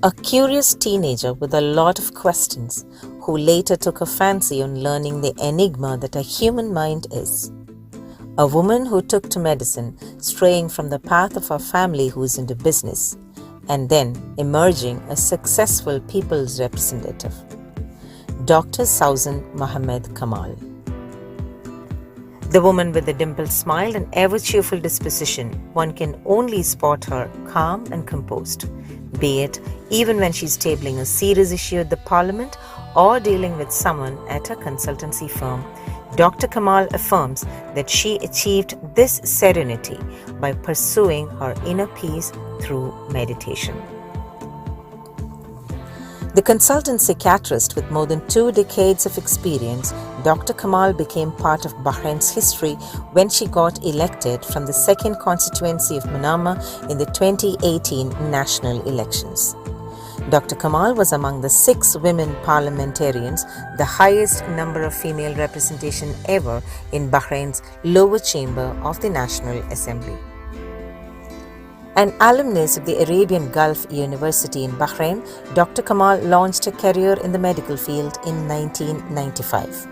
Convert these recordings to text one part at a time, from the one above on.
A curious teenager with a lot of questions who later took a fancy on learning the enigma that a human mind is. A woman who took to medicine, straying from the path of her family who is into business, and then emerging a successful people's representative. Dr. Sausan Mohammed Kamal. The woman with the dimpled smile and ever-cheerful disposition, one can only spot her calm and composed, be it even when she's tabling a serious issue at the parliament or dealing with someone at a consultancy firm. Dr. Kamal affirms that she achieved this serenity by pursuing her inner peace through meditation. The consultant psychiatrist with more than 2 decades of experience, Dr. Kamal became part of Bahrain's history when she got elected from the 2nd constituency of Manama in the 2018 national elections. Dr. Kamal was among the 6 women parliamentarians, the highest number of female representation ever in Bahrain's lower chamber of the National Assembly. An alumnus of the Arabian Gulf University in Bahrain, Dr. Kamal launched her career in the medical field in 1995.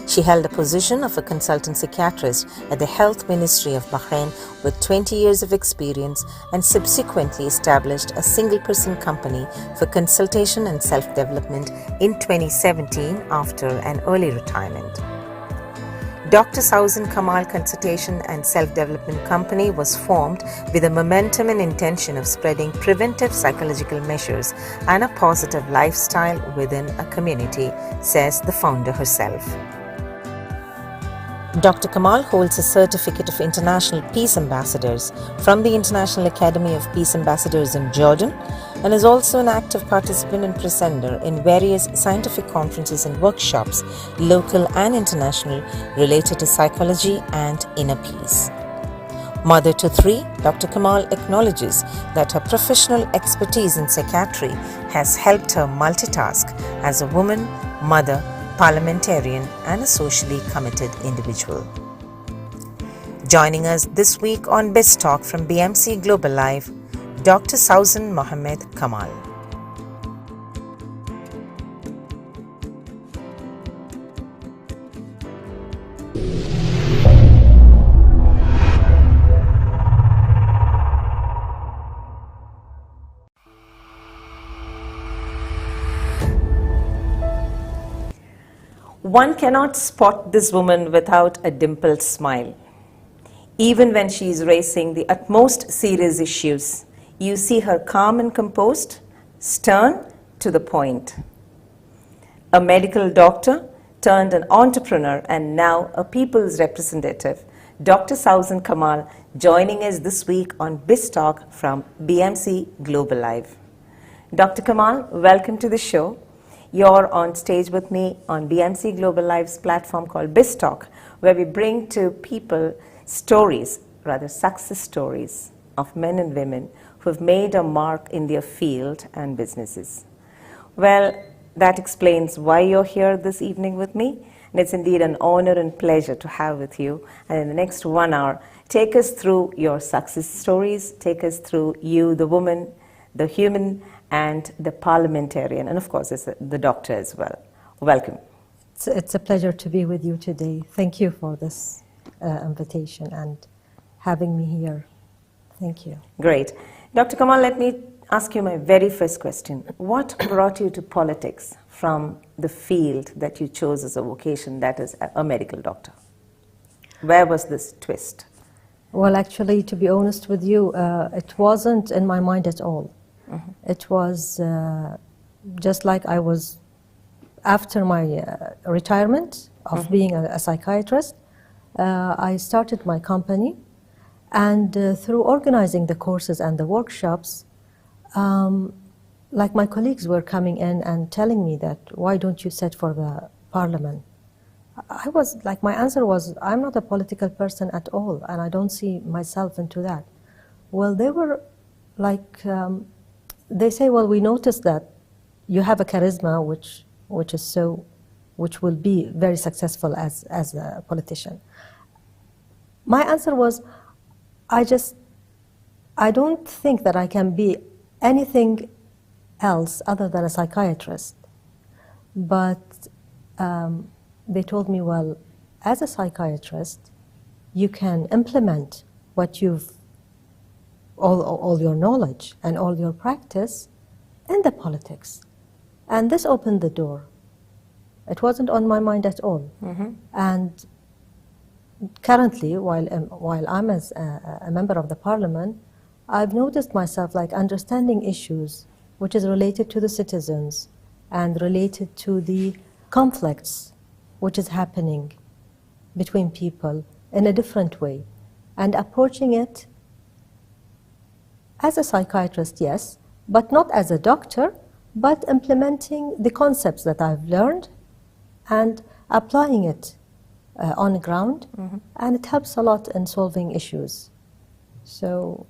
She held the position of a consultant psychiatrist at the Health Ministry of Bahrain with 20 years of experience and subsequently established a single-person company for consultation and self-development in 2017 after an early retirement. Dr. Sausan Kamal Consultation and Self-Development Company was formed with a momentum and intention of spreading preventive psychological measures and a positive lifestyle within a community, says the founder herself. Dr. Kamal holds a certificate of International Peace Ambassadors from the International Academy of Peace Ambassadors in Jordan and is also an active participant and presenter in various scientific conferences and workshops, local and international, related to psychology and inner peace. Mother to 3, Dr. Kamal acknowledges that her professional expertise in psychiatry has helped her multitask as a woman, mother, parliamentarian, and a socially committed individual. Joining us this week on BIZ Talk from BMC Global Live, Dr. Sausan Mohammed Kamal. One cannot spot this woman without a dimpled smile. Even when she is raising the utmost serious issues, you see her calm and composed, stern to the point. A medical doctor turned an entrepreneur and now a people's representative, Dr. Sausan Kamal, joining us this week on BIZ Talk from BMC Global Live. Dr. Kamal, welcome to the show. You're on stage with me on BMC Global Live's platform called BIZ Talk, where we bring to people stories, rather success stories, of men and women who have made a mark in their field and businesses. Well, that explains why you're here this evening with me, and it's indeed an honor and pleasure to have with you. And in the next 1 hour, take us through your success stories, take us through you, the woman, the human, and the parliamentarian, and of course, the doctor as well. Welcome. It's a pleasure to be with you today. Thank you for this invitation and having me here. Thank you. Great. Dr. Kamal, let me ask you my very first question. What brought you to politics from the field that you chose as a vocation, that is a medical doctor? Where was this twist? Well, actually, to be honest with you, it wasn't in my mind at all. Mm-hmm. It was just like I was, after my retirement of mm-hmm. being a psychiatrist, I started my company, and through organizing the courses and the workshops, like my colleagues were coming in and telling me that, why don't you sit for the parliament? I was like, my answer was, I'm not a political person at all, and I don't see myself into that. Well, they were like, they say, well, we noticed that you have a charisma which will be very successful as a politician. My answer was, I don't think that I can be anything else other than a psychiatrist. But they told me, well, as a psychiatrist, you can implement what you've, all your knowledge and all your practice in the politics. And this opened the door. It wasn't on my mind at all. And currently, while I'm as a member of the parliament, I've noticed myself like understanding issues which is related to the citizens and related to the conflicts which is happening between people in a different way, and approaching it as a psychiatrist, yes, but not as a doctor, but implementing the concepts that I've learned and applying it on the ground, and it helps a lot in solving issues. So,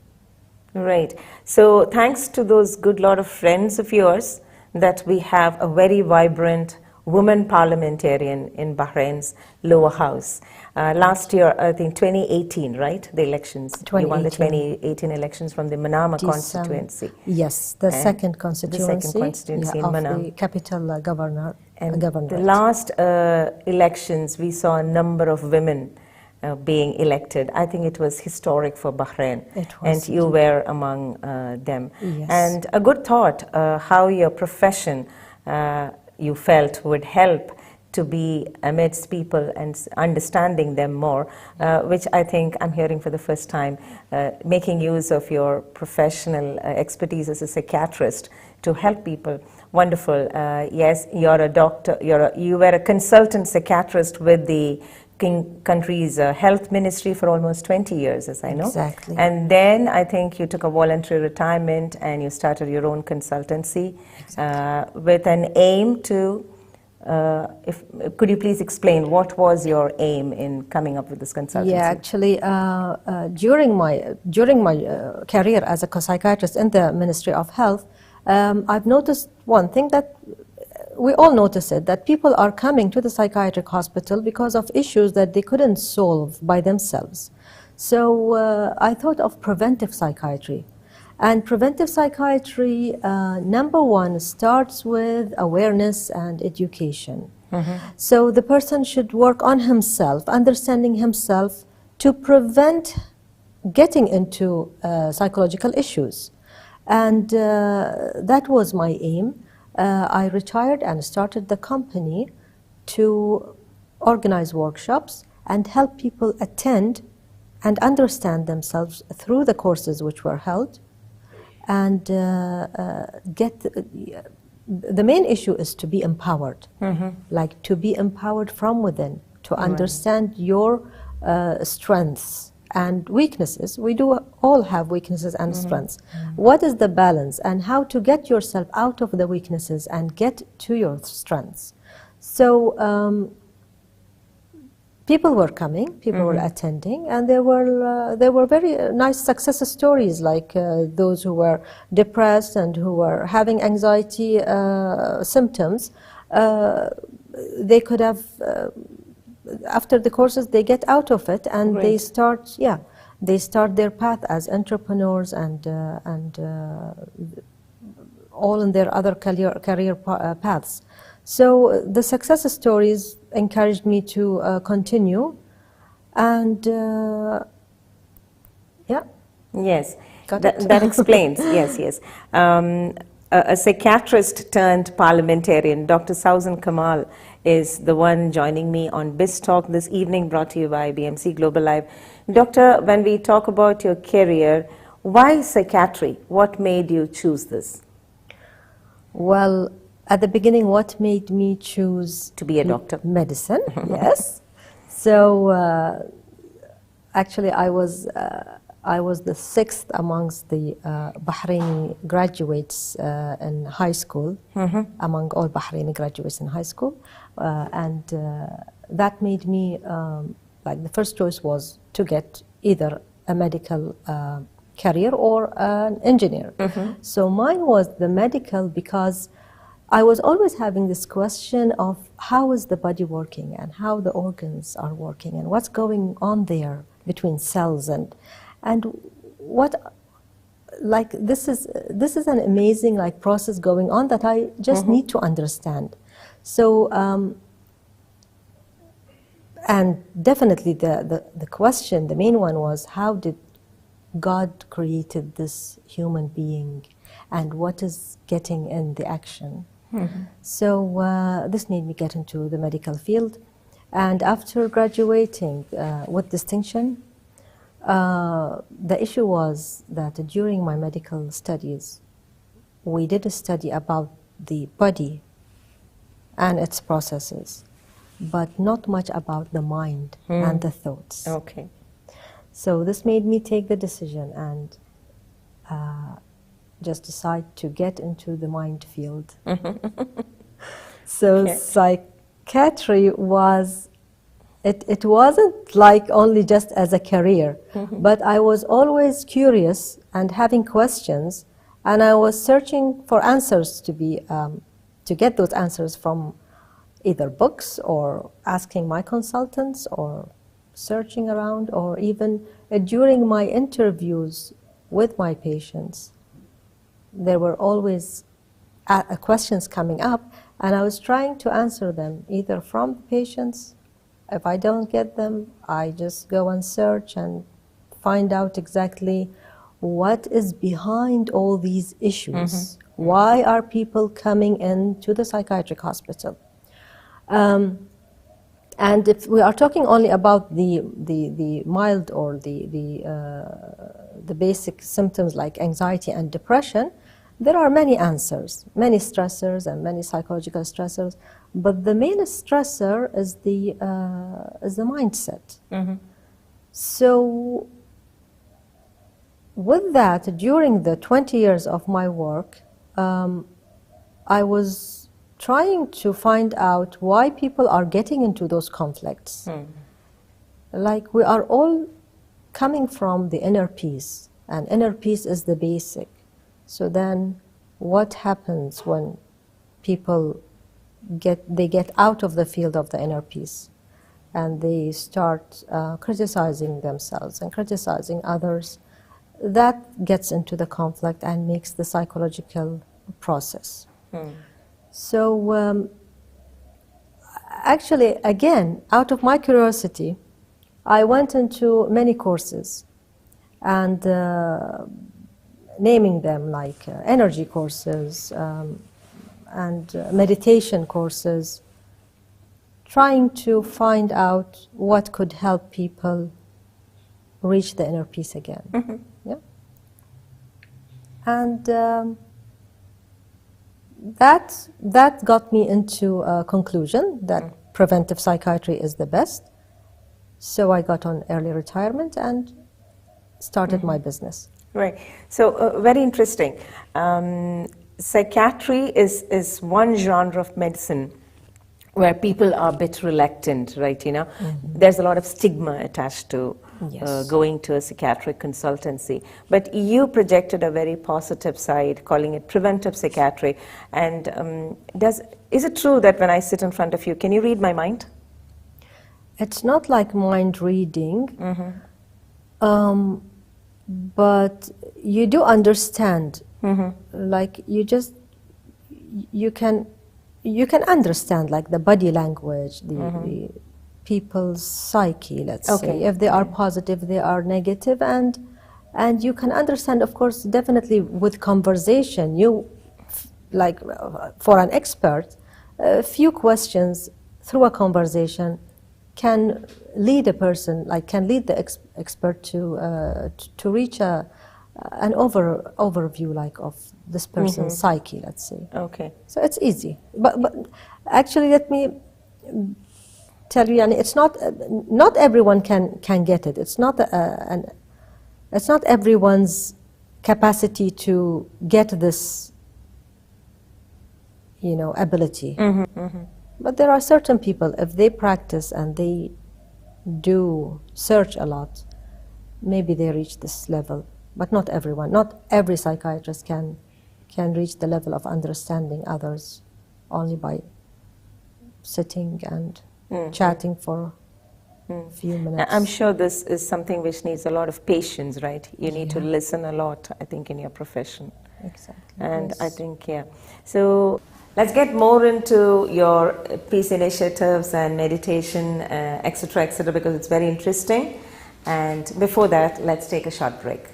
right. So thanks to those good lot of friends of yours that we have a very vibrant woman parliamentarian in Bahrain's lower house. Last year, I think 2018, right? The elections. You won the 2018 elections from the Manama constituency. Yes, the second constituency, in of Manama. the capital governor. And the last elections, we saw a number of women being elected. I think it was historic for Bahrain. It was. And you were among them. Yes. And a good thought, how your profession you felt would help to be amidst people and understanding them more, which I think I'm hearing for the first time, making use of your professional expertise as a psychiatrist to help people. Wonderful. Yes, you're a doctor, you were a consultant psychiatrist with the country's health ministry for almost 20 years, as I know. Exactly. And then I think you took a voluntary retirement and you started your own consultancy with an aim to, could you please explain what was your aim in coming up with this consultancy? Yeah, actually, during my career as a psychiatrist in the Ministry of Health, I've noticed one thing that we all notice it, that people are coming to the psychiatric hospital because of issues that they couldn't solve by themselves. So I thought of preventive psychiatry. And preventive psychiatry, number one, starts with awareness and education. So the person should work on himself, understanding himself, to prevent getting into psychological issues. And that was my aim. I retired and started the company to organize workshops and help people attend and understand themselves through the courses which were held, and get the main issue is to be empowered, like to be empowered from within, to understand your strengths and weaknesses. We do all have weaknesses and strengths. What is the balance, and how to get yourself out of the weaknesses and get to your strengths? So people were coming, people were attending, and there were very nice success stories, like those who were depressed and who were having anxiety symptoms. They could have after the courses, they get out of it, and they start their path as entrepreneurs and all in their other career paths. So the success stories encouraged me to continue, and yes, that explains. Yes. A psychiatrist turned parliamentarian, Dr. Sauzan Kamal, is the one joining me on BIZ Talk this evening, brought to you by BMC Global Live. Doctor, when we talk about your career, why psychiatry? What made you choose this? Well, at the beginning, what made me choose to be a doctor? Medicine, yes. So actually, I was the sixth amongst the Bahraini graduates in high school, among all Bahraini graduates in high school. And that made me, like, the first choice was to get either a medical career or an engineer. So mine was the medical, because I was always having this question of how is the body working and how the organs are working and what's going on there between cells, and what like this is an amazing like process going on that I just need to understand. So and definitely the question, the main one was, how did God created this human being, and what is getting in the action? So this made me get into the medical field, and after graduating with distinction, the issue was that during my medical studies, we did a study about the body and its processes, but not much about the mind and the thoughts. Okay. So this made me take the decision and just decide to get into the mind field. So psychiatry was, it wasn't like only just as a career, but I was always curious and having questions, and I was searching for answers to get those answers from either books or asking my consultants or searching around, or even during my interviews with my patients, there were always questions coming up, and I was trying to answer them either from the patients. If I don't get them, I just go and search and find out exactly what is behind all these issues. Why are people coming into the psychiatric hospital? And if we are talking only about the mild or the basic symptoms like anxiety and depression, there are many answers, many stressors and many psychological stressors, but the main stressor is the mindset. So with that, during the 20 years of my work, I was trying to find out why people are getting into those conflicts. Like, we are all coming from the inner peace, and inner peace is the basic. So then what happens when people get out of the field of the inner peace and they start criticizing themselves and criticizing others? That gets into the conflict and makes the psychological process. So actually, again, out of my curiosity, I went into many courses, and naming them like energy courses and meditation courses, trying to find out what could help people reach the inner peace again. Yeah. And that got me into a conclusion that preventive psychiatry is the best. So I got on early retirement and started my business. Right. So very interesting. Psychiatry is one genre of medicine where people are a bit reluctant, right? You know, there's a lot of stigma attached to going to a psychiatric consultancy. But you projected a very positive side, calling it preventive psychiatry. And is it true that when I sit in front of you, can you read my mind? It's not like mind reading, but you do understand. Like, you can understand like the body language, the people's psyche, let's say, if they are positive, they are negative, and you can understand, of course, definitely with conversation. You, like, for an expert, a few questions through a conversation can lead a person, like can lead the expert to reach an overview like of this person's psyche, let's say. Okay. So it's easy, but actually, let me tell you, and it's not everyone can get it. It's not it's not everyone's capacity to get this, ability. But there are certain people, if they practice and they do search a lot, maybe they reach this level. But not everyone. Not every psychiatrist can reach the level of understanding others only by sitting and chatting for few minutes. I'm sure this is something which needs a lot of patience, right? You need to Yeah. listen a lot, I think, in your profession. Exactly. And yes. I think, yeah. So let's get more into your peace initiatives and meditation, etc., because it's very interesting. And before that, let's take a short break.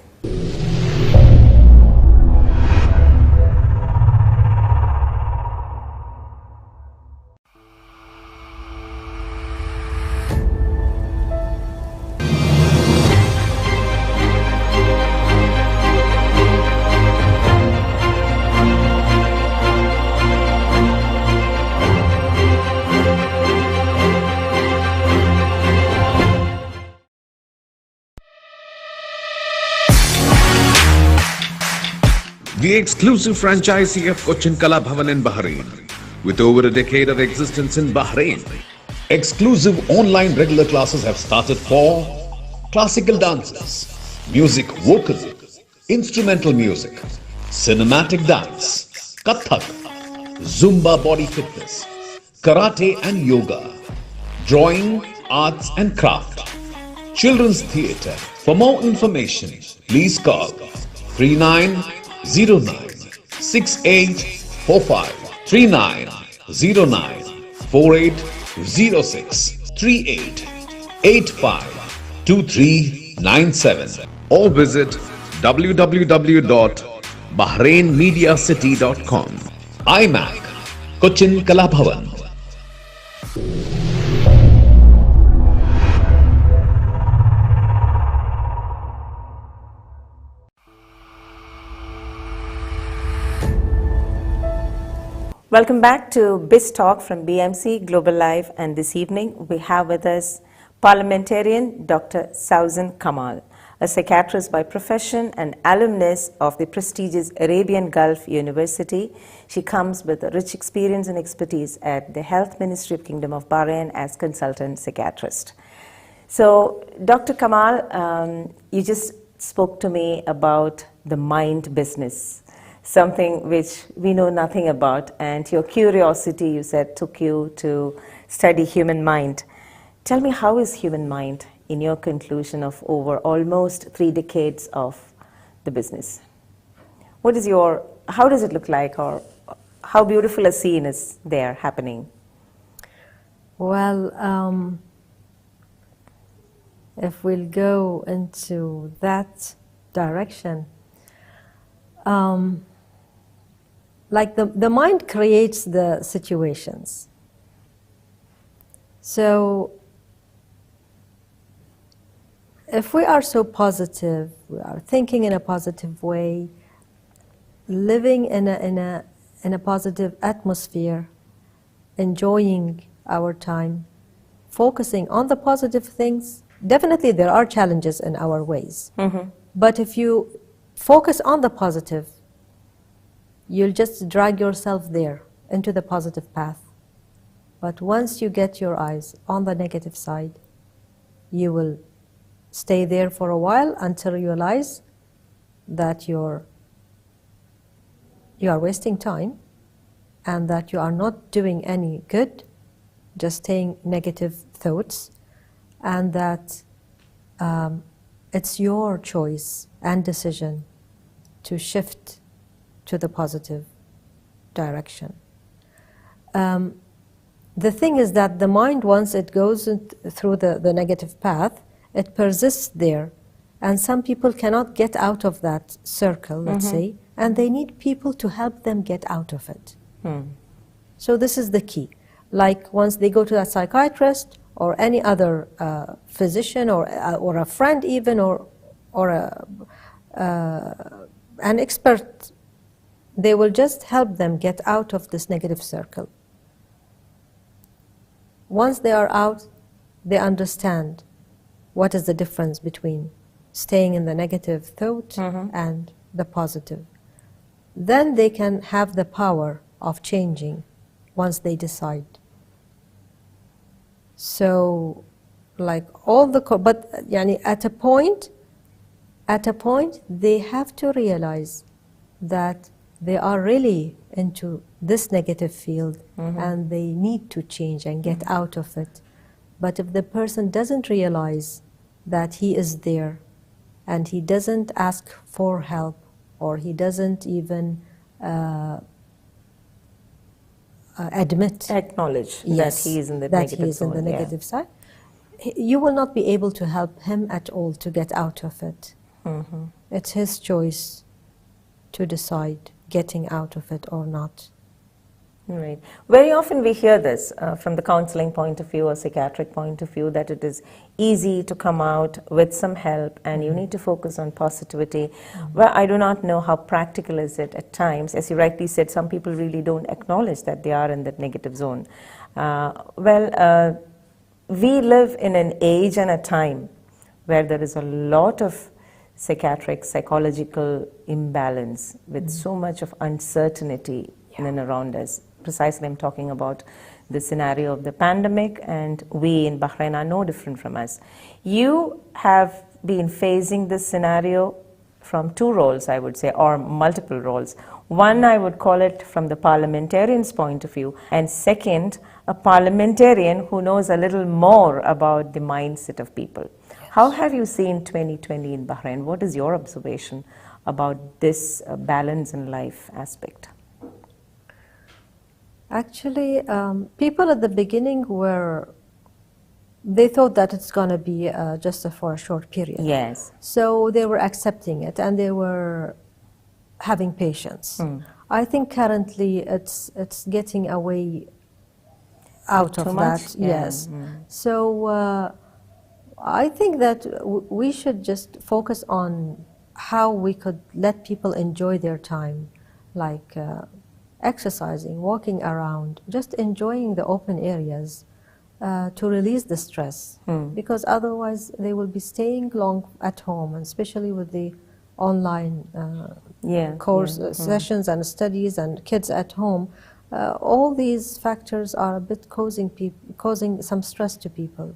The exclusive franchisee of Cochin Kala Bhavan in Bahrain. With over a decade of existence in Bahrain, exclusive online regular classes have started for classical dances, music vocal, instrumental music, cinematic dance, Kathak, Zumba body fitness, karate and yoga, drawing, arts and craft, children's theatre. For more information, please call 3909 6845 3909 4806 3885 2397 or visit www.bahrainmediacity.com. iMac, Cochin Kala Bhavan. Welcome back to BIZ Talk from BMC Global Live, and this evening we have with us parliamentarian Dr. Sauzan Kamal, a psychiatrist by profession and alumnus of the prestigious Arabian Gulf University. She comes with a rich experience and expertise at the Health Ministry of Kingdom of Bahrain as consultant psychiatrist. So, Dr. Kamal, you just spoke to me about the mind business, something which we know nothing about, and your curiosity, you said, took you to study human mind. Tell me, how is human mind in your conclusion of over almost 3 decades of the business? How does it look like, or how beautiful a scene is there happening? Well, if we'll go into that direction, like the mind creates the situations. So if we are so positive, we are thinking in a positive way, living in a positive atmosphere, enjoying our time, focusing on the positive things, definitely there are challenges in our ways. Mm-hmm. But if you focus on the positive, you'll just drag yourself there into the positive path. But once you get your eyes on the negative side, you will stay there for a while until you realize that you are wasting time and that you are not doing any good, just saying negative thoughts, and that it's your choice and decision to shift to the positive direction. The thing is that the mind, once it goes through the negative path, it persists there. And some people cannot get out of that circle, let's say, and they need people to help them get out of it. So this is the key. Like once they go to a psychiatrist or any other physician or a friend even, or an expert, they will just help them get out of this negative circle. Once they are out, they understand what is the difference between staying in the negative thought and the positive. Then they can have the power of changing once they decide. So, like all the, but yani at a point, they have to realize that they are really into this negative field and they need to change and get out of it. But if the person doesn't realize that he is there and he doesn't ask for help, or he doesn't even acknowledge yes, that he is in the that negative he is zone. in the negative side, you will not be able to help him at all to get out of it. Mm-hmm. It's his choice to decide getting out of it or not. Right. Very often we hear this from the counseling point of view or psychiatric point of view, that it is easy to come out with some help and you need to focus on positivity. Well, I do not know how practical is it at times. As you rightly said, some people really don't acknowledge that they are in that negative zone. We live in an age and a time where there is a lot of psychiatric, psychological imbalance with so much of uncertainty in and around us. Precisely, I'm talking about the scenario of the pandemic, and we in Bahrain are no different from us. You have been facing this scenario from two roles, I would say, or multiple roles. One, I would call it from the parliamentarian's point of view, and second, a parliamentarian who knows a little more about the mindset of people. How have you seen 2020 in Bahrain? What is your observation about this balance in life aspect? Actually, people at the beginning they thought that it's going to be just for a short period. Yes. So they were accepting it and they were having patience. I think currently it's getting away out of that. Yes. So I think that we should just focus on how we could let people enjoy their time, like exercising, walking around, just enjoying the open areas to release the stress. Because otherwise they will be staying long at home, and especially with the online sessions and studies and kids at home. All these factors are a bit causing some stress to people.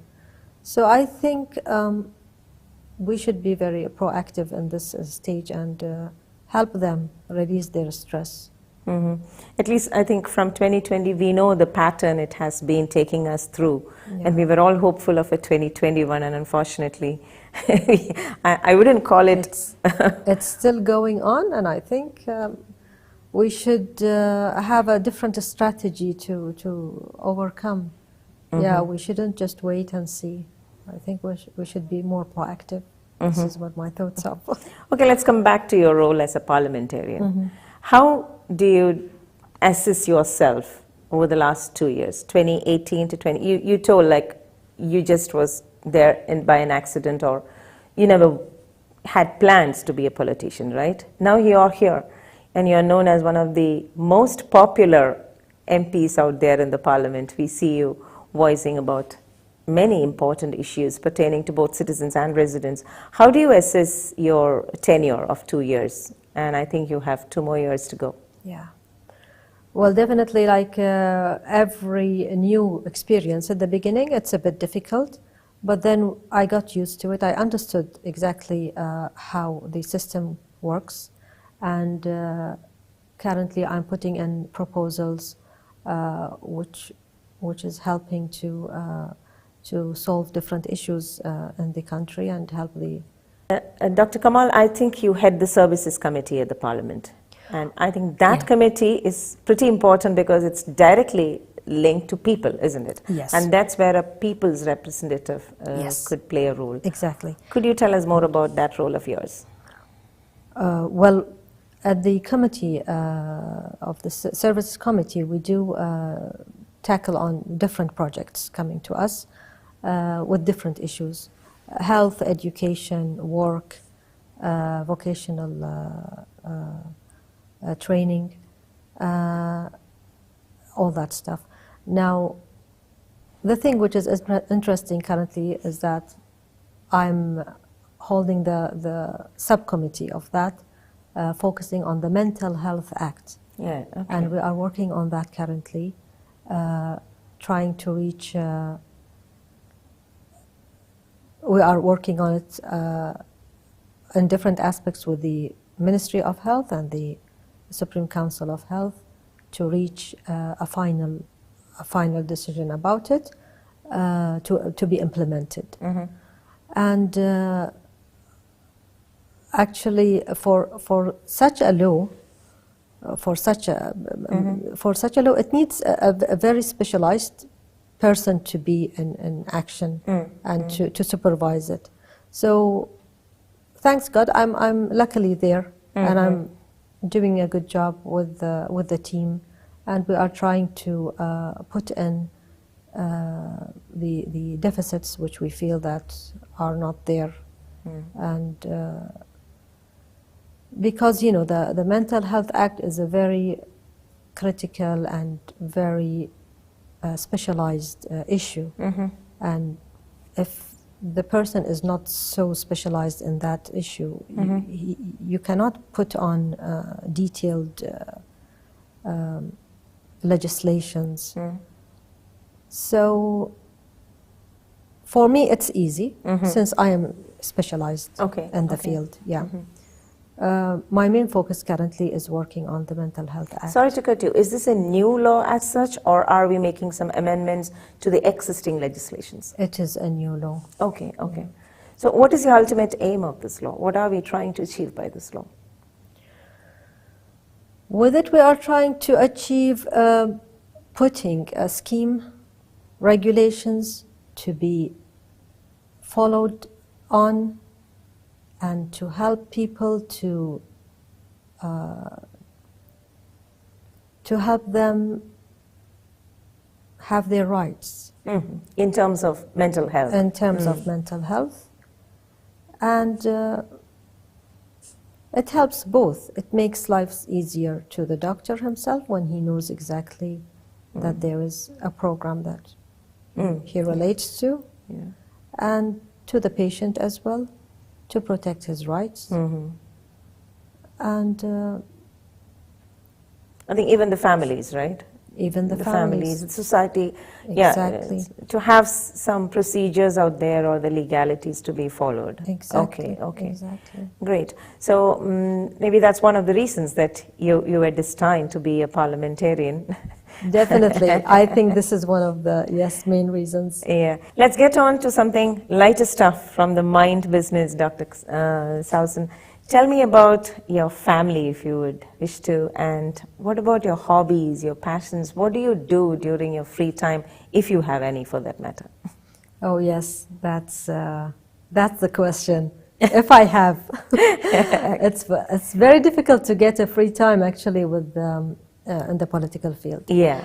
So I think we should be very proactive in this stage and help them release their stress. At least I think from 2020 we know the pattern it has been taking us through, and we were all hopeful of a 2021, and unfortunately I wouldn't call it it's still going on, and I think we should have a different strategy to overcome. We shouldn't just wait and see. I think we should be more proactive. This is what my thoughts are. Okay, let's come back to your role as a parliamentarian. How do you assess yourself over the last 2 years, 2018 to 20? You told like you just was there by an accident, or you never had plans to be a politician, right? Now you are here, and you are known as one of the most popular MPs out there in the parliament. We see you voicing about many important issues pertaining to both citizens and residents. How do you assess your tenure of 2 years? And I think you have 2 more years to go. Yeah. Well, definitely, like every new experience at the beginning, it's a bit difficult, but then I got used to it. I understood exactly how the system works, and currently I'm putting in proposals which is helping to solve different issues in the country and help the... Dr. Kamal, I think you head the Services Committee at the Parliament. And I think that committee is pretty important because it's directly linked to people, isn't it? Yes. And that's where a people's representative could play a role. Exactly. Could you tell us more about that role of yours? Well, at the committee of the Services Committee, we do tackle on different projects coming to us with different issues. Health, education, work, vocational training, all that stuff. Now, the thing which is interesting currently is that I'm holding the subcommittee of that, focusing on the Mental Health Act. Yeah, okay. And we are working on that currently, trying to reach... we are working on it in different aspects with the Ministry of Health and the Supreme Council of Health to reach a final decision about it. to be implemented. And actually, for such a law, for such a law, it needs a very specialized person to be in action and to supervise it. So, thanks God, I'm luckily there, and I'm doing a good job with the team, and we are trying to put in the deficits which we feel that are not there, and because you know the Mental Health Act is a very critical and very specialized issue, and if the person is not so specialized in that issue, you cannot put on detailed legislations. So for me it's easy since I am specialized in the field. My main focus currently is working on the Mental Health Act. Sorry to cut you. Is this a new law as such, or are we making some amendments to the existing legislations? It is a new law. Okay. So what is the ultimate aim of this law? What are we trying to achieve by this law? With it, we are trying to achieve putting a scheme, regulations to be followed on, and to help people to help them have their rights. In terms of mental health? In terms of mental health. And it helps both. It makes life easier to the doctor himself when he knows exactly that there is a program that he relates to, and to the patient as well, to protect his rights. And I think even the families, right? Even the families, society, exactly. To have some procedures out there or the legalities to be followed. Exactly. Okay. Exactly. Great. So maybe that's one of the reasons that you were destined to be a parliamentarian. Definitely. I think this is one of the main reasons. Yeah. Let's get on to something lighter stuff from the mind business, Dr. Sausen. Tell me about your family, if you would wish to, and what about your hobbies, your passions? What do you do during your free time, if you have any, for that matter? Oh yes, that's the question. If I have, it's very difficult to get a free time actually with in the political field. Yeah.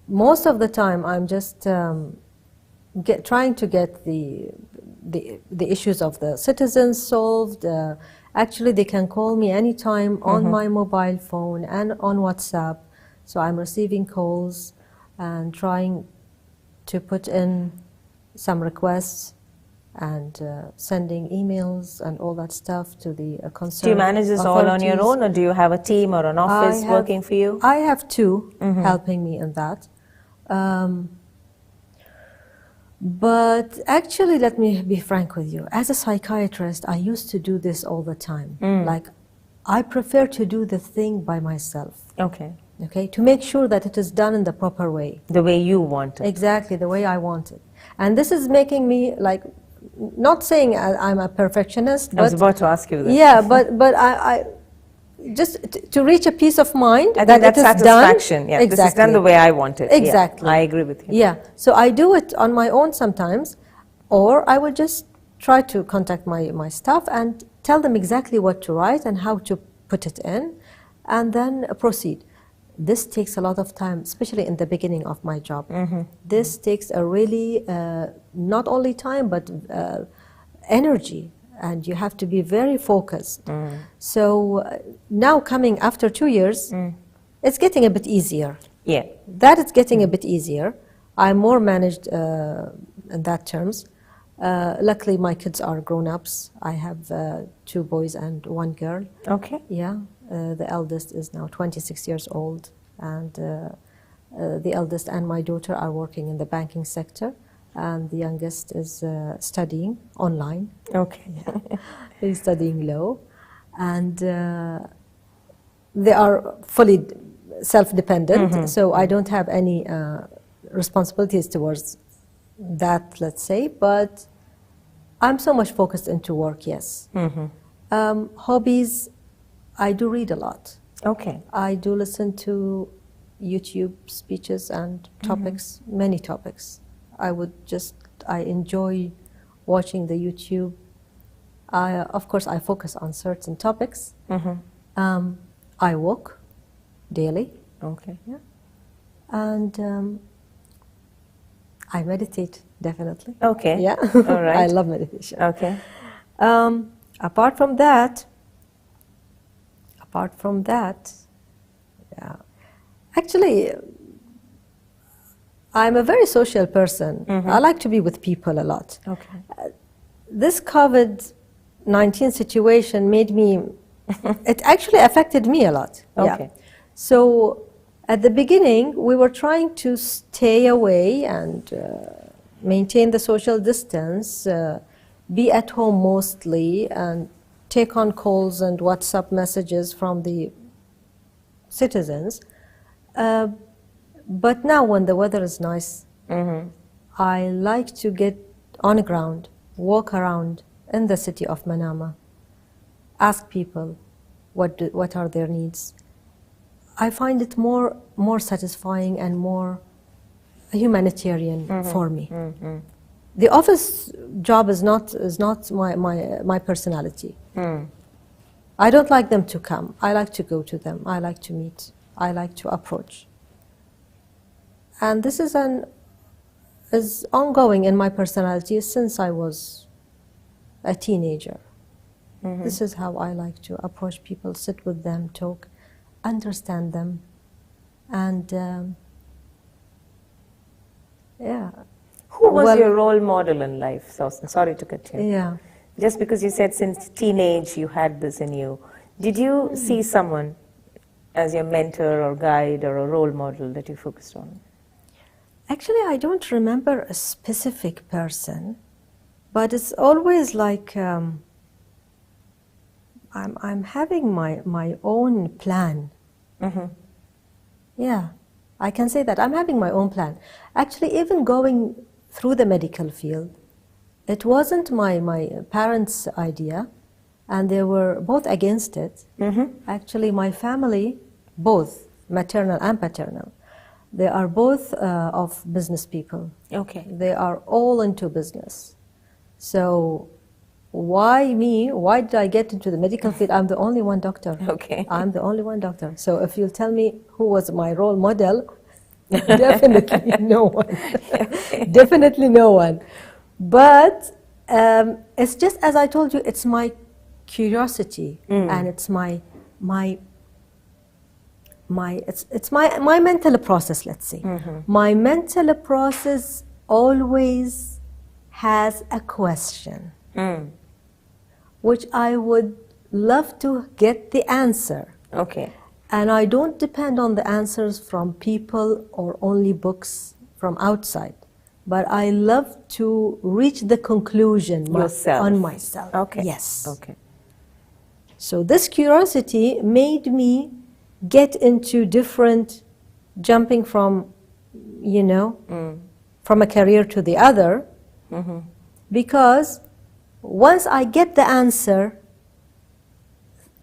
Most of the time, I'm just trying to get the issues of the citizens solved. Actually, they can call me anytime on my mobile phone and on WhatsApp. So I'm receiving calls and trying to put in some requests and sending emails and all that stuff to the concerned. Do you manage this all on your own, or do you have a team or an office working for you? I have two helping me in that. But actually, let me be frank with you. As a psychiatrist, I used to do this all the time. Like, I prefer to do the thing by myself. Okay. To make sure that it is done in the proper way. The way you want it. Exactly, the way I want it. And this is making me, like, not saying I'm a perfectionist. I was about to ask you that. Yeah, but I just to reach a peace of mind I that think it is satisfaction. done. Yeah, exactly. This is done the way I want it. Exactly. Yeah, I agree with you. Yeah, so I do it on my own sometimes, or I will just try to contact my staff and tell them exactly what to write and how to put it in, and then proceed. This takes a lot of time, especially in the beginning of my job. This takes a really, not only time, but energy, and you have to be very focused. So now coming after 2 years, it's getting a bit easier. Yeah. That is getting a bit easier. I'm more managed in that terms. Luckily, my kids are grown-ups. I have 2 boys and 1 girl. Okay. Yeah. The eldest is now 26 years old, and the eldest and my daughter are working in the banking sector, and the youngest is studying online. Okay. Yeah. He's studying law, and they are fully self-dependent, so I don't have any responsibilities towards that, let's say, but I'm so much focused into work, yes. Hobbies, I do read a lot. Okay. I do listen to YouTube speeches and topics, many topics. I enjoy watching the YouTube. Of course, I focus on certain topics. I walk daily. Okay. Yeah. And I meditate, definitely. Okay. Yeah. All right. I love meditation. Okay. Apart from that, yeah. Actually, I'm a very social person. I like to be with people a lot. Okay. This COVID-19 situation made me, it actually affected me a lot. Okay. Yeah. So at the beginning, we were trying to stay away and maintain the social distance, be at home mostly, and take on calls and WhatsApp messages from the citizens. But now when the weather is nice, I like to get on the ground, walk around in the city of Manama, ask people what are their needs. I find it more satisfying and more humanitarian for me. The office job is not my personality. I don't like them to come. I like to go to them. I like to meet. I like to approach. And this is ongoing in my personality since I was a teenager. This is how I like to approach people, sit with them, talk, understand them, and yeah. Who was your role model in life? So, sorry to cut you. Yeah. Just because you said since teenage you had this in you, did you see someone as your mentor or guide or a role model that you focused on? Actually, I don't remember a specific person, but it's always like I'm having my own plan. Yeah, I can say that I'm having my own plan. Actually, even going through the medical field, it wasn't my parents' idea, and they were both against it. Actually, my family, both maternal and paternal, they are both of business people. Okay. They are all into business. So why me? Why did I get into the medical field? I'm the only one doctor. Okay. I'm the only one doctor. So if you'll tell me who was my role model, definitely no one. Definitely no one. But it's just as I told you, it's my curiosity and it's my mental process, let's say. My mental process always has a question, which I would love to get the answer. Okay. And I don't depend on the answers from people or only books from outside. But I love to reach the conclusion on myself. Okay. Yes. Okay. So this curiosity made me get into different, jumping from, from a career to the other, because once I get the answer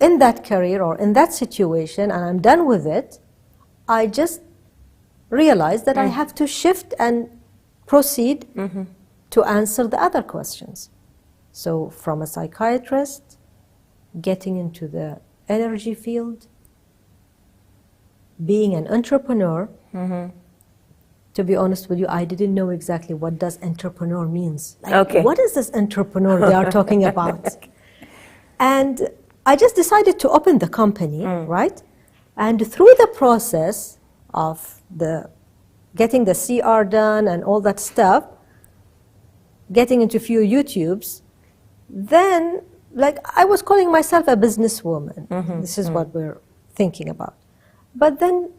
in that career or in that situation and I'm done with it, I just realize that I have to shift and proceed to answer the other questions. So from a psychiatrist, getting into the energy field, being an entrepreneur, to be honest with you, I didn't know exactly what does entrepreneur means. Like, what is this entrepreneur they are talking about? And I just decided to open the company, right? And through the process of getting the CR done and all that stuff, getting into few YouTubes, then I was calling myself a businesswoman. This is what we're thinking about. But then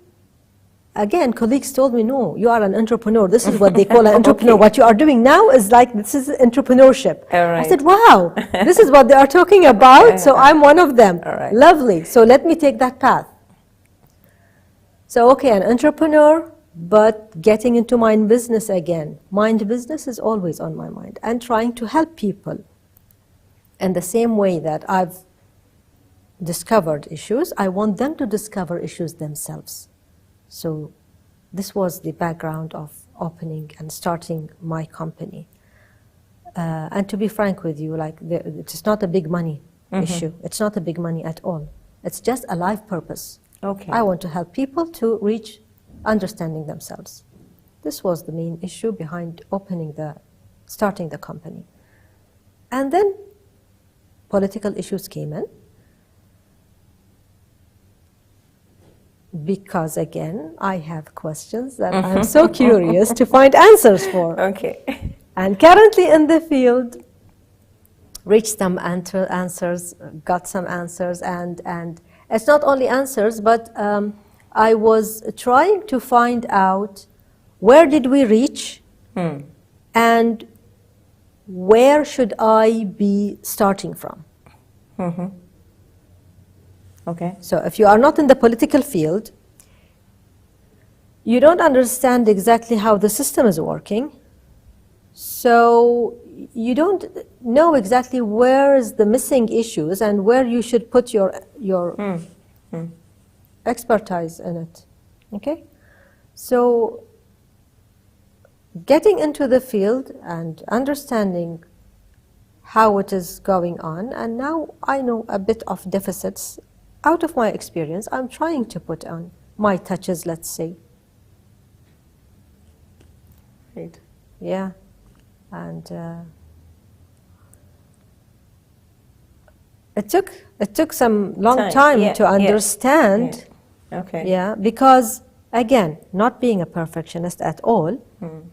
again, colleagues told me, no, you are an entrepreneur. This is what they call an entrepreneur. What you are doing now is this is entrepreneurship. I said, wow, this is what they are talking about, so I'm one of them. Lovely. So let me take that path. So, okay, an entrepreneur, But getting into mind business again, mind business is always on my mind, and trying to help people in the same way that I've discovered issues, I want them to discover issues themselves. So this was the background of opening and starting my company. And to be frank with you, like it's not a big money issue. It's not a big money at all. It's just a life purpose. Okay. I want to help people to reach understanding themselves. This was the main issue behind starting the company. And then political issues came in. Because again, I have questions that I'm so curious to find answers for. Okay. And currently in the field, reached some answers, got some answers, and it's not only answers, but I was trying to find out where did we reach and where should I be starting from. Okay. So if you are not in the political field, you don't understand exactly how the system is working. So you don't know exactly where is the missing issues and where you should put your expertise in it. Okay? So getting into the field and understanding how it is going on, and now I know a bit of deficits. Out of my experience, I'm trying to put on my touches, let's say. Right. Yeah. And it took some long time to understand. Yeah. Okay. Yeah, because again, not being a perfectionist at all,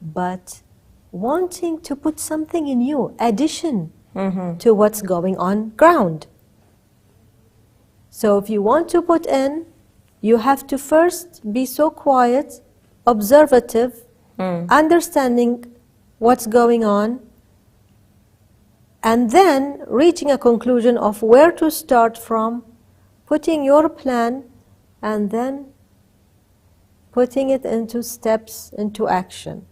but wanting to put something in you, addition to what's going on ground. So if you want to put in, you have to first be so quiet, observative, understanding what's going on, and then reaching a conclusion of where to start from, putting your plan, and then putting it into steps, into action.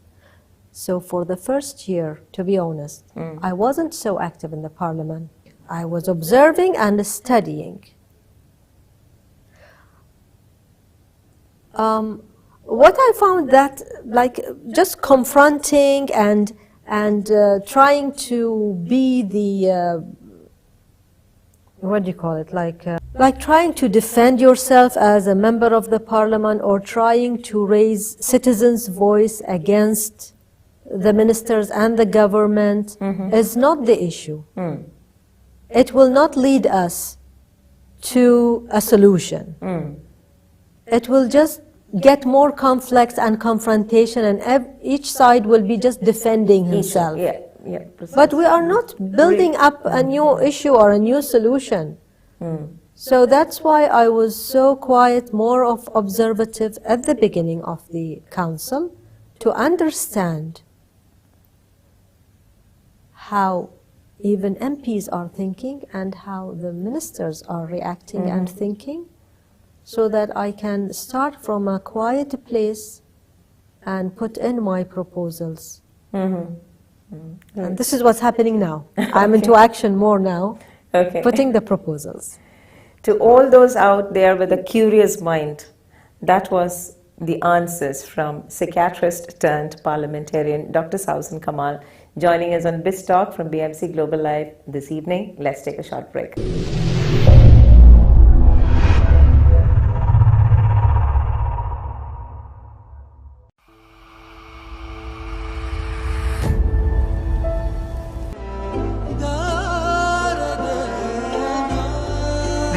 So for the first year, to be honest, I wasn't so active in the parliament. I was observing and studying. What I found that, like, just confronting and trying to be the what do you call it? Like trying to defend yourself as a member of the parliament, or trying to raise citizens' voice against the ministers and the government is not the issue. It will not lead us to a solution. It will just get more conflicts and confrontation, and each side will be just defending himself. Yeah, But we are not building up a new issue or a new solution. So that's why I was so quiet, more of observative at the beginning of the council, to understand how even MPs are thinking and how the ministers are reacting and thinking, so that I can start from a quiet place and put in my proposals. And this is what's happening now. I'm into action more now, putting the proposals. To all those out there with a curious mind, that was the answers from psychiatrist turned parliamentarian Dr. Sausan Kamal, joining us on BIZ Talk from BMC Global Live this evening. Let's take a short break.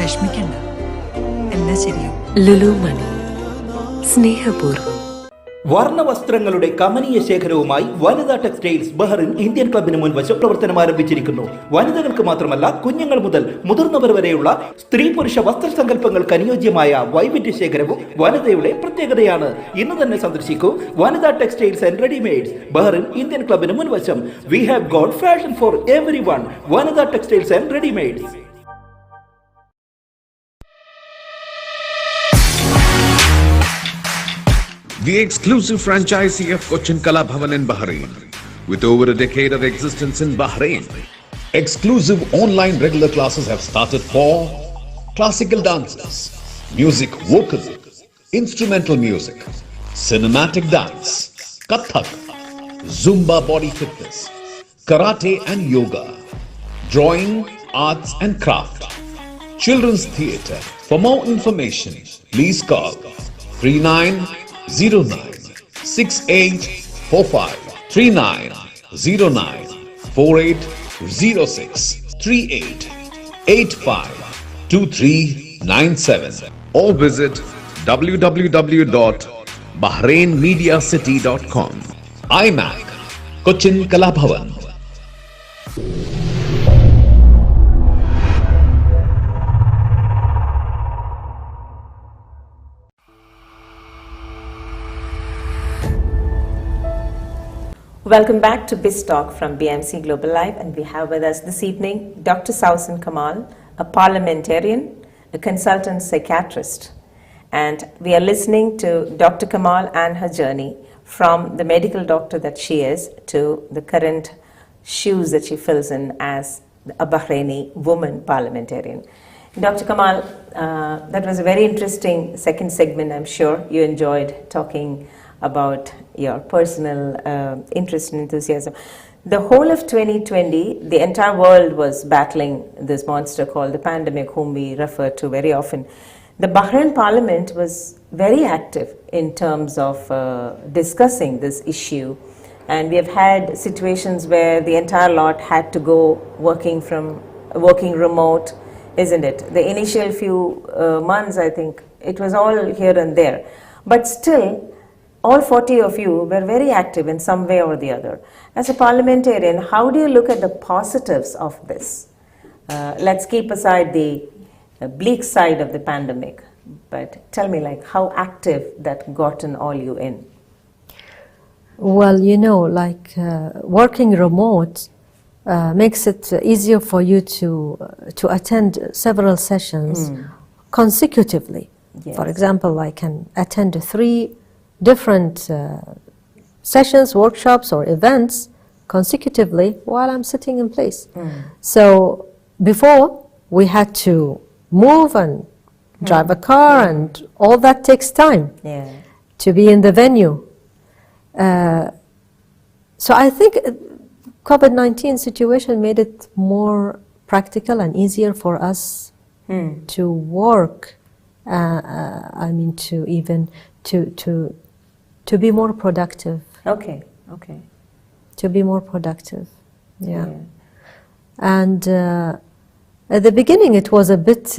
വിഷമിക്കണ്ട, എല്ലാം ശരിയാവും. ലുലു മണി, സ്നേഹപൂർവ്വം. വർണ്ണവസ്ത്രങ്ങളുടെ കമനീയ ശേഖരവുമായി വനിതാ textiles Bahrain Indian ക്ലബിന് മുൻവശം പ്രവർത്തനം ആരംഭിച്ചിരിക്കുന്നു. വനിതകൾക്ക് മാത്രമല്ല, കുഞ്ഞുങ്ങൾ മുതൽ മുതിർന്നവർ വരെയുള്ള സ്ത്രീ പുരുഷ വസ്ത്രസങ്കല്പങ്ങൾക്ക് അനുയോജ്യമായ വൈവിധ്യ ശേഖരവും വനിതയുടെ പ്രത്യേകതയാണ്. ഇന്ന് തന്നെ സന്ദർശിക്കൂ Vanitha textiles and readymades Bahrain Indian ക്ലബിന് മുൻവശം. We have got fashion for everyone. Vanitha textiles and readymades. the exclusive franchisee of Cochin Kala Bhavan in Bahrain. With over a decade of existence in Bahrain, exclusive online regular classes have started for classical dances, music vocal, instrumental music, cinematic dance, Kathak, Zumba body fitness, karate and yoga, drawing, arts and craft, children's theatre. For more information, please call 3909 6845 3909 4806 3885 2397 or visit www.bahrainmediacity.com. iMac, Cochin Kala Bhavan. Welcome back to BIZ Talk from BMC Global Live, and we have with us this evening Dr. Sausan Kamal, a parliamentarian, a consultant psychiatrist, and we are listening to Dr. Kamal and her journey from the medical doctor that she is to the current shoes that she fills in as a Bahraini woman parliamentarian. Dr. Kamal, that was a very interesting second segment. I'm sure you enjoyed talking about your personal interest and enthusiasm. The whole of 2020, the entire world was battling this monster called the pandemic, whom we refer to very often. The Bahrain Parliament was very active in terms of discussing this issue, and we have had situations where the entire lot had to go working remote, isn't it? The initial few months, I think, it was all here and there, but still, all 40 of you were very active in some way or the other. As a parliamentarian, how do you look at the positives of this? Let's keep aside the bleak side of the pandemic, but tell me, like, how active that gotten all you in? Well, working remote makes it easier for you to attend several sessions consecutively. Yes. For example, I can attend 3 different sessions, workshops, or events consecutively while I'm sitting in place. So before, we had to move and drive a car, and all that takes time to be in the venue. So I think COVID-19 situation made it more practical and easier for us to work. To be more productive. Okay. To be more productive, yeah. And at the beginning it was a bit,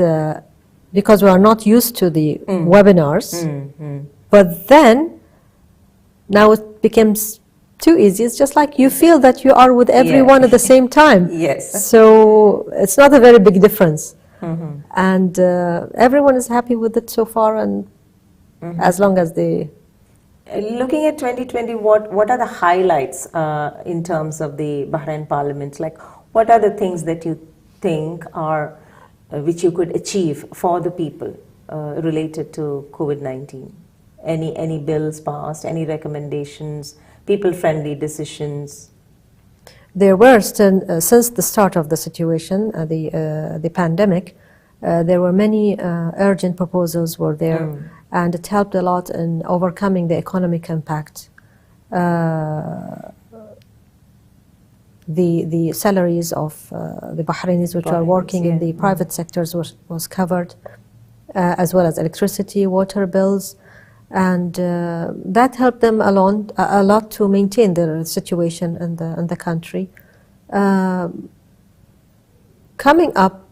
because we are not used to the webinars, but then, now it becomes too easy. It's just like you feel that you are with everyone at the same time. Yes. So it's not a very big difference. And everyone is happy with it so far, and as long as they... Looking at 2020, what are the highlights in terms of the Bahrain Parliament? Like, what are the things that you think are which you could achieve for the people related to COVID-19? Any bills passed? Any recommendations? People-friendly decisions? There were since the start of the situation, the pandemic, there were many urgent proposals were there. And it helped a lot in overcoming the economic impact. The salaries of the Bahrainis which are working in the private sectors was covered, as well as electricity, water bills, and that helped them a lot to maintain their situation in the country. Coming up,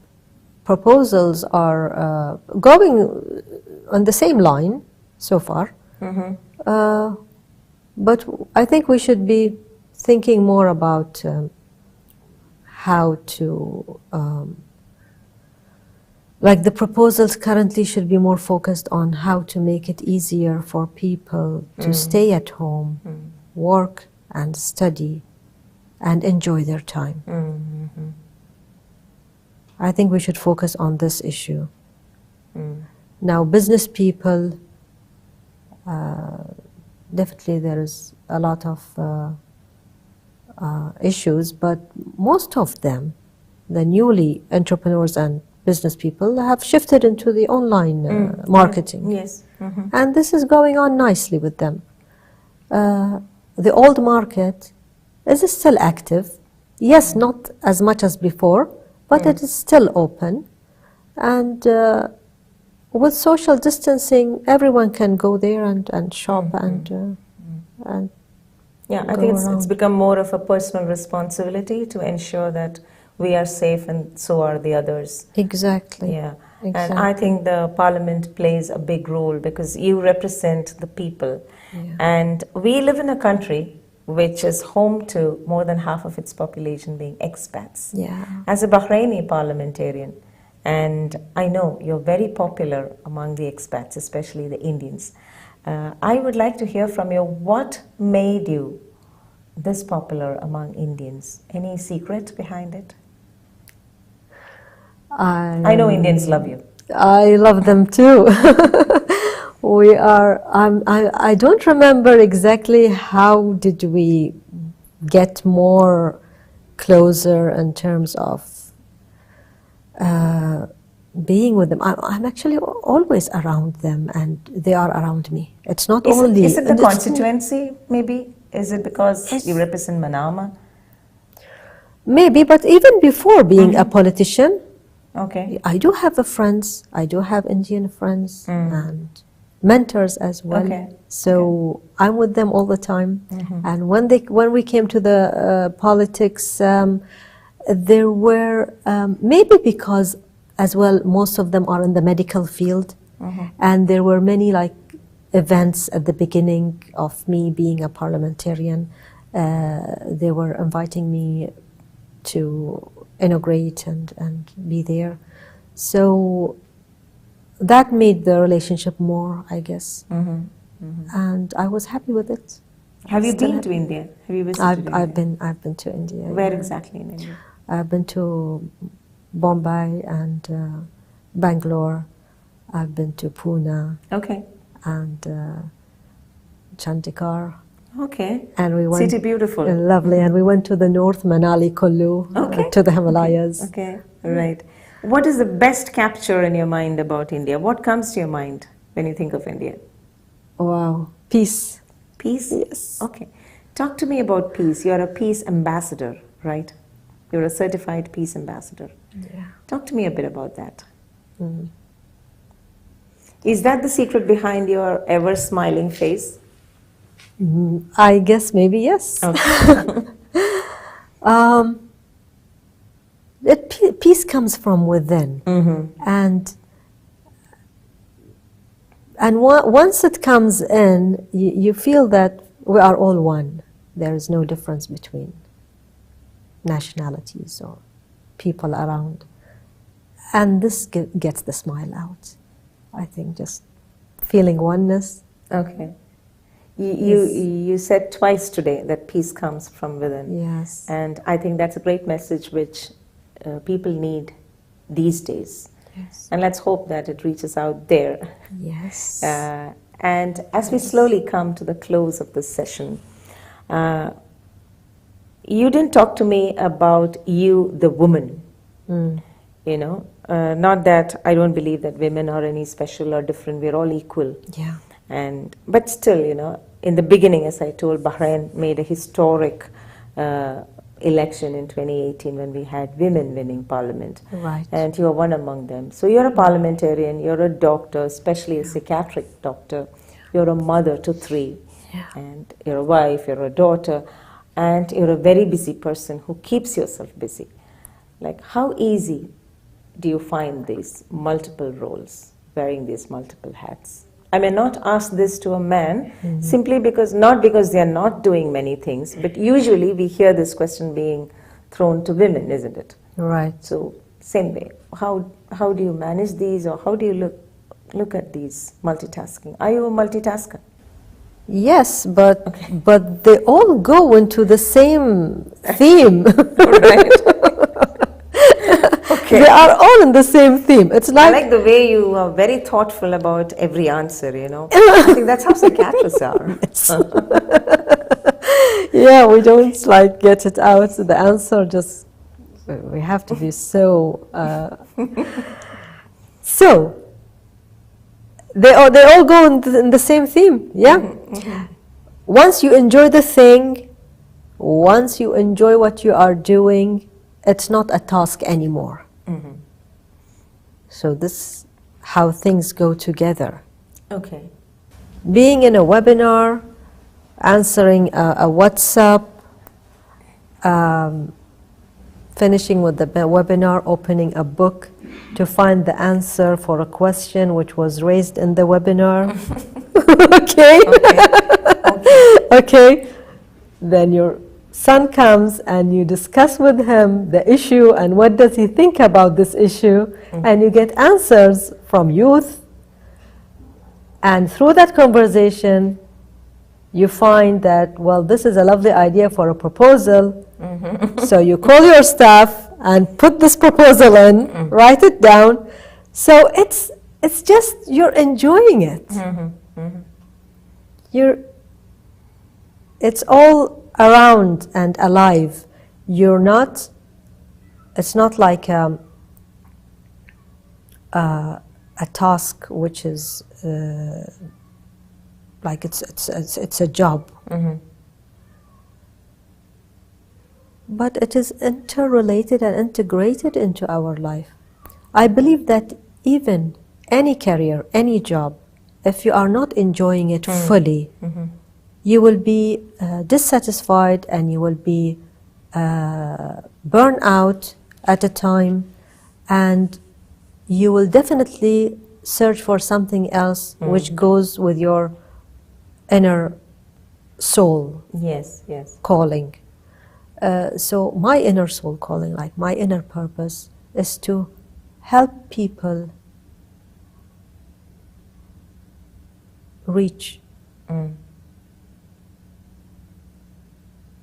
proposals are going on the same line so far, but I think we should be thinking more about how to, like the proposals currently should be more focused on how to make it easier for people to stay at home, work and study and enjoy their time. I think we should focus on this issue. Now, business people, definitely there is a lot of issues, but most of them, the newly entrepreneurs and business people, have shifted into the online marketing. Yes. Mhm. And this is going on nicely with them. The old market is still active. Yes, not as much as before, but it is still open. And with social distancing, everyone can go there and shop and Yeah, I go think it's around. become more of a personal responsibility to ensure that we are safe and so are the others. Exactly. Yeah. Exactly. And I think the parliament plays a big role because you represent the people. Yeah. And we live in a country which is home to more than half of its population being expats. Yeah. As a Bahraini parliamentarian, and I know you're very popular among the expats, especially the Indians, I would like to hear from you, what made you this popular among Indians? Any secret behind it? I know Indians love you. I love them too. I don't remember exactly how did we get more closer in terms of being with them. I'm actually always around them and they are around me. It's not only... Is it the and it's- constituency, maybe? Is it because you represent Manama? Maybe, but even before being a politician, Okay. I do have friends. I do have Indian friends and mentors as well. Okay. So I'm with them all the time. And when we came to the politics, there were maybe because as well most of them are in the medical field, and there were many like events at the beginning of me being a parliamentarian. They were inviting me to integrate and be there. So that made the relationship more, I guess. And I was happy with it. Have you Still been happy. to India? Have you visited India? I've been to India. Where yeah. exactly in India? I've been to Bombay and Bangalore. I've been to Pune Okay. and Chandigarh. Okay. And we went City beautiful. lovely, and we went to the north, Manali, Kullu, Okay. to the Himalayas. Okay. Right. What is the best capture in your mind about India? What comes to your mind when you think of India? Wow, peace. Peace? Yes. Okay. Talk to me about peace. You're a peace ambassador, right? You're a certified peace ambassador. Yeah. Talk to me a bit about that. Is that the secret behind your ever smiling face? I guess maybe yes. Okay. Peace comes from within, and once it comes in, you feel that we are all one. There is no difference between nationalities or people around, and this gets the smile out. I think just feeling oneness. Okay. You said twice today that peace comes from within. Yes. And I think that's a great message which people need these days. Yes. And let's hope that it reaches out there. Yes. And as we slowly come to the close of this session, you didn't talk to me about you, the woman. You know, not that I don't believe that women are any special or different. We're all equal. Yeah. But still, you know, in the beginning, as I told, Bahrain made a historic election in 2018 when we had women winning parliament. Right. And you are one among them. So you're a parliamentarian, you're a doctor, especially a psychiatric doctor. You're a mother to 3. Yeah. And you're a wife, you're a daughter, and you're a very busy person who keeps yourself busy. Like, how easy do you find these multiple roles, wearing these multiple hats? I may not ask this to a man simply because, not because they are not doing many things, but usually we hear this question being thrown to women, isn't it? Right. So, same way, how do you manage these, or how do you look at these multitasking? Are you a multitasker? Yes, but they all go into the same theme. Right. Okay. They are all in the same theme. It's I like, like the way you are very thoughtful about every answer, you know. I think that's how psychiatrists are. yeah, we don't like get it out. The answer just, we have to be so. So they all go in the same theme. Yeah. Once you enjoy the thing, once you enjoy what you are doing, it's not a task anymore. So this is how things go together. Okay. Being in a webinar, answering a WhatsApp, finishing with the webinar, opening a book to find the answer for a question which was raised in the webinar. Okay. Okay. Then your son comes and you discuss with him the issue and what does he think about this issue, and you get answers from youth. And through that conversation, you find that, well, this is a lovely idea for a proposal. So you call your staff and put this proposal in, write it down. So it's just, you're enjoying it. It's all around and alive. It's not like a task which is like it's a job. But it is interrelated and integrated into our life. I believe that even any career, any job, if you are not enjoying it fully, you will be dissatisfied and you will be burned out at a time, and you will definitely search for something else which goes with your inner soul. Yes, yes. Calling. So my inner soul calling, like my inner purpose, is to help people reach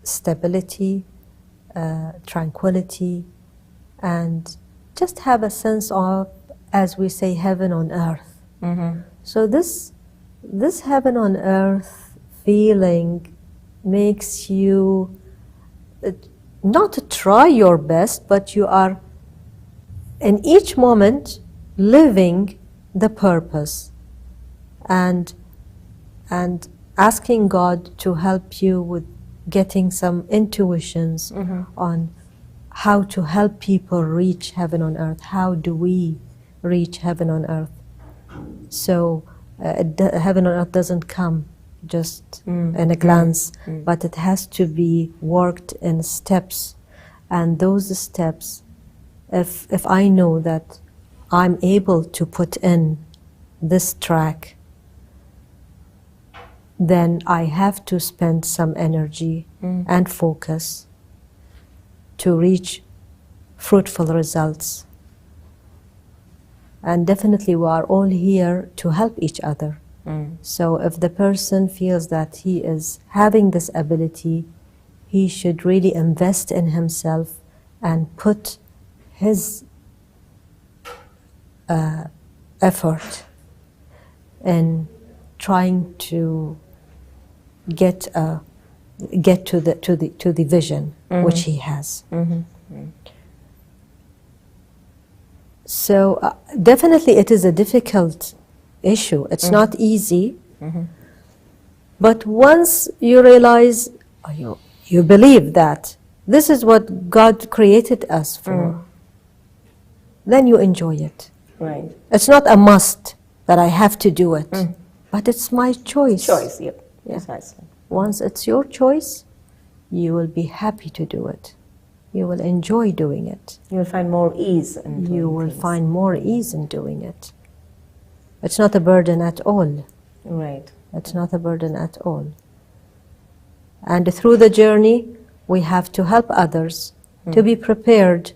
stability, tranquility, and just have a sense of, as we say, heaven on earth. So this heaven on earth feeling makes you not try your best, but you are in each moment living the purpose and asking God to help you with getting some intuitions on how to help people reach heaven on earth. How do we reach heaven on earth? So heaven on earth doesn't come just in a glance, but it has to be worked in steps. And those steps, if I know that I'm able to put in this track, then I have to spend some energy and focus to reach fruitful results. And definitely we are all here to help each other. So if the person feels that he is having this ability, he should really invest in himself and put his effort in trying to get to the vision which he has. So definitely it is a difficult issue. It's not easy. But once you realize, you believe that this is what God created us for, then you enjoy it. Right. It's not a must that I have to do it, but it's my choice. Choice, yep. Yeah. Precisely. Once it's your choice, you will be happy to do it. You will enjoy doing it. You will find more ease in doing You will things. find more ease in doing it. It's not a burden at all. Right. It's not a burden at all. And through the journey, we have to help others to be prepared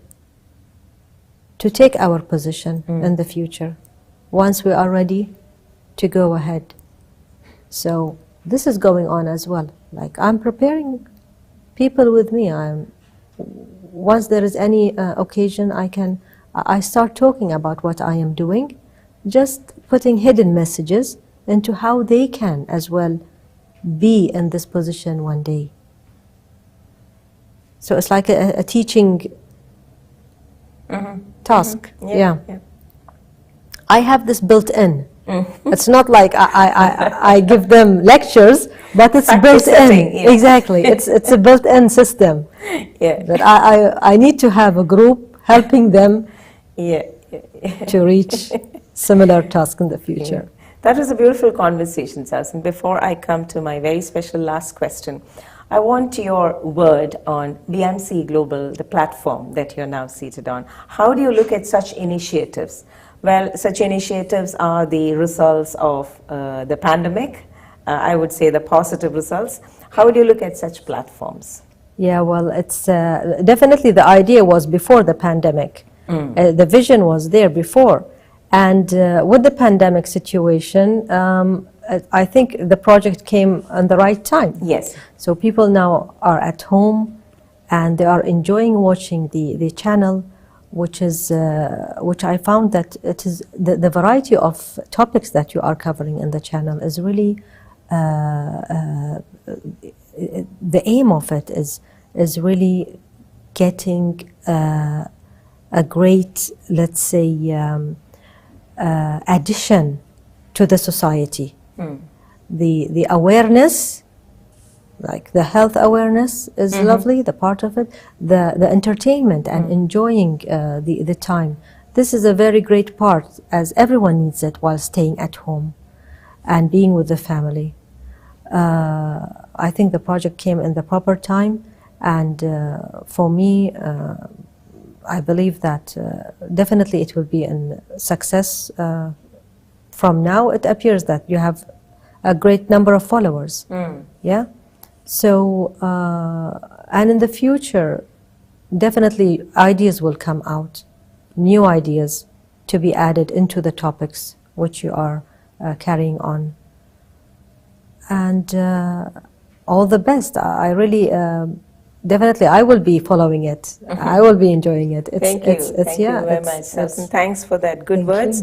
to take our position in the future once we are ready to go ahead. So this is going on as well. Like, I'm preparing people with me. Once there is any occasion, I can I start talking about what I am doing, just putting hidden messages into how they can as well be in this position one day. So it's like a teaching task. Yeah. I have this built in. It's not like I give them lectures, but it's built in. Yeah. Exactly. It's a built-in system. Yeah. That I need to have a group helping them Yeah. to reach similar tasks in the future. That was a beautiful conversation, Sausan. Before I come to my very special last question, I want your word on BMC Global, the platform that you're now seated on. How do you look at such initiatives? Well, such initiatives are the results of the pandemic, I would say the positive results. How do you look at such platforms? Yeah, well, it's definitely the idea was before the pandemic. The vision was there before. And with the pandemic situation, I think the project came on the right time. Yes. So people now are at home and they are enjoying watching the channel, which I found that it is the variety of topics that you are covering in the channel is really the aim of it is really getting a great, let's say, addition to the society. The awareness, like the health awareness is lovely, the part of it, the entertainment and enjoying the time. This is a very great part, as everyone needs it while staying at home and being with the family. I think the project came in the proper time, and for me, I believe that definitely it will be a success. From now, it appears that you have a great number of followers. Yeah. So, and in the future, definitely ideas will come out, new ideas to be added into the topics which you are carrying on. And all the best. I really, definitely, I will be following it. I will be enjoying it. Thank you. Thank you very much, Sausan. Thanks for that good words.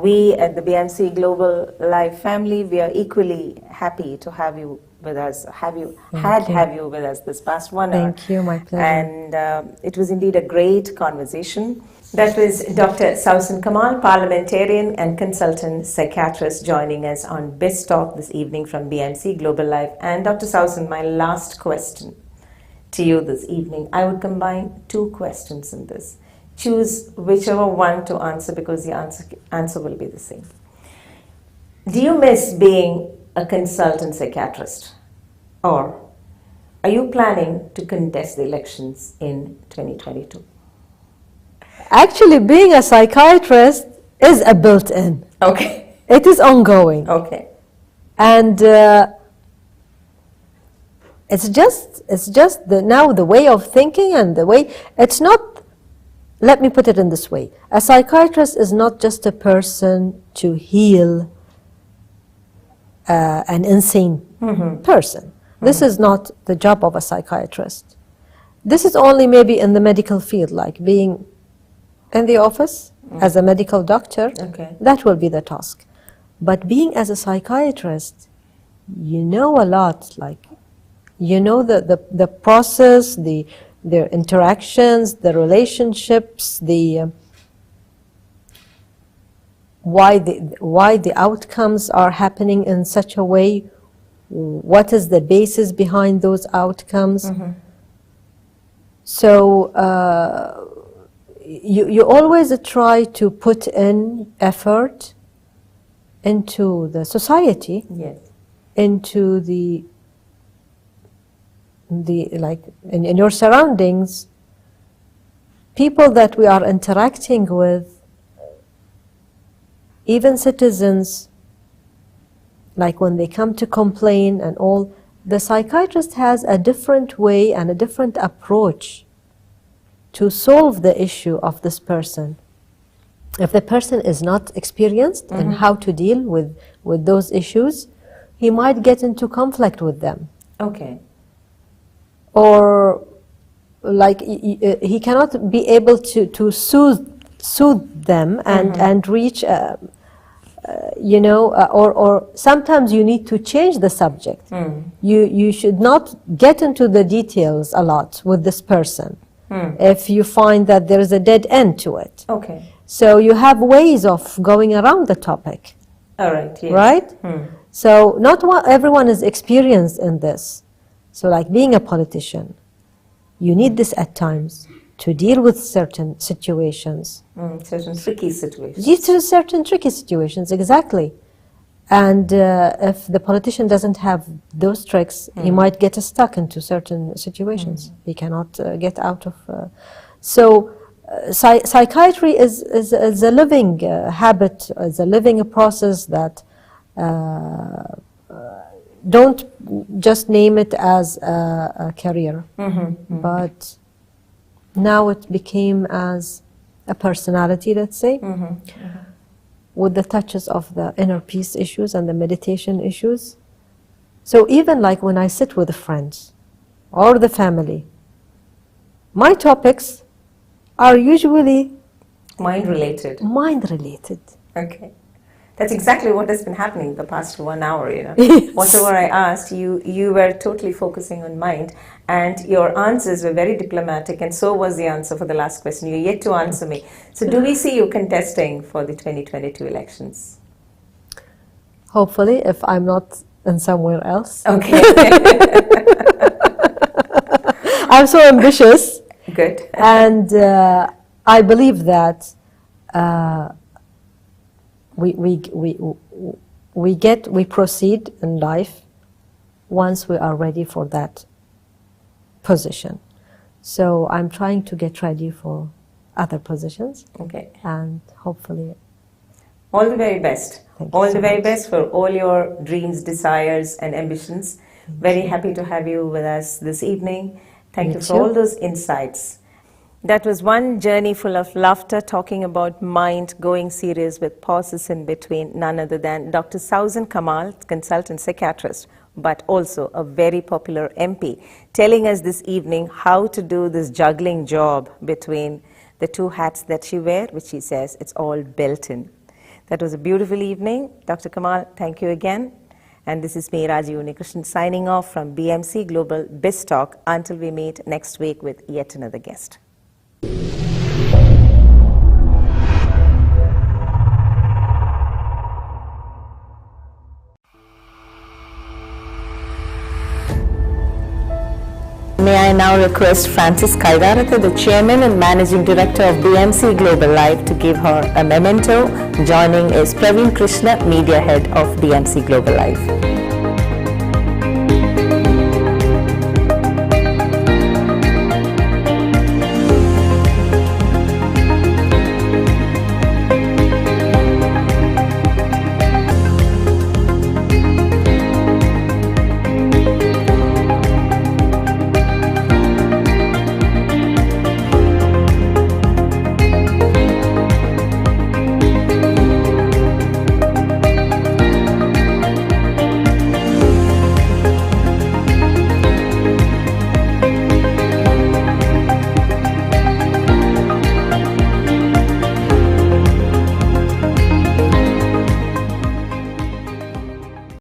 We at the BMC Global Live family, we are equally happy to have you with us, have you with us this past 1 hour. Thank you, my pleasure. And it was indeed a great conversation. That was Dr. Sausan Kamal, parliamentarian and consultant psychiatrist, joining us on BIZ Talk this evening from BMC Global Live. And Dr. Sausan, my last question to you this evening. I would combine two questions in this. Choose whichever one to answer, because the answer will be the same. Do you miss being a consultant psychiatrist, or are you planning to contest the elections in 2022? Actually, being a psychiatrist is a built-in. Okay. It is ongoing. Okay. And it's just now the way of thinking and the way, it's not, let me put it in this way. A psychiatrist is not just a person to heal an insane person. This is not the job of a psychiatrist. This is only maybe in the medical field, like being in the office as a medical doctor. Okay. That will be the task. But being as a psychiatrist, you know a lot, like you know the process, their interactions, the relationships, why the outcomes are happening in such a way, what is the basis behind those outcomes. So you always try to put in effort into the society, Yes. into the like in your surroundings, people that we are interacting with, even citizens, like when they come to complain and all, the psychiatrist has a different way and a different approach to solve the issue of this person. If the person is not experienced in how to deal with those issues, he might get into conflict with them. Okay. Or like he cannot be able to soothe soothe them and reach, or sometimes you need to change the subject. You should not get into the details a lot with this person if you find that there is a dead end to it. Okay. So you have ways of going around the topic. All right. Yes. Right? So not everyone is experienced in this. So like being a politician, you need this at times to deal with certain situations. Certain tricky situations. These are certain tricky situations, exactly. And if the politician doesn't have those tricks, he might get stuck into certain situations. He cannot get out of. Psychiatry is a living habit, is a living process that don't just name it as a career, but now it became as a personality, let's say, with the touches of the inner peace issues and the meditation issues. So even like when I sit with friends or the family, my topics are usually Mind related. mind related. Okay. That's exactly what has been happening the past 1 hour, Yes. Whatever I asked, you were totally focusing on mind, and your answers were very diplomatic, and so was the answer for the last question. You're yet to answer me. So do we see you contesting for the 2022 elections? Hopefully, if I'm not in somewhere else. Okay. I'm so ambitious. Good. And I believe that we proceed in life once we are ready for that position. So I'm trying to get ready for other positions. Okay. And hopefully. All the very best. Thank you All so the very much. best for all your dreams, desires, and ambitions. Very happy to have you with us this evening. Thank Me you for too. all those insights. That was one journey full of laughter, talking about mind, going serious with pauses in between, none other than Dr. Sauzan Kamal, consultant psychiatrist, but also a very popular MP, telling us this evening how to do this juggling job between the two hats that she wears, which she says it's all built in. That was a beautiful evening. Dr. Kamal, thank you again. And this is me, Rajiv Unikrishnan, signing off from BMC Global BIZ Talk until we meet next week with yet another guest. May I now request Francis Kaidaratha, the Chairman and Managing Director of BMC Global Life, to give her a memento. Joining is Praveen Krishna, Media Head of BMC Global Life.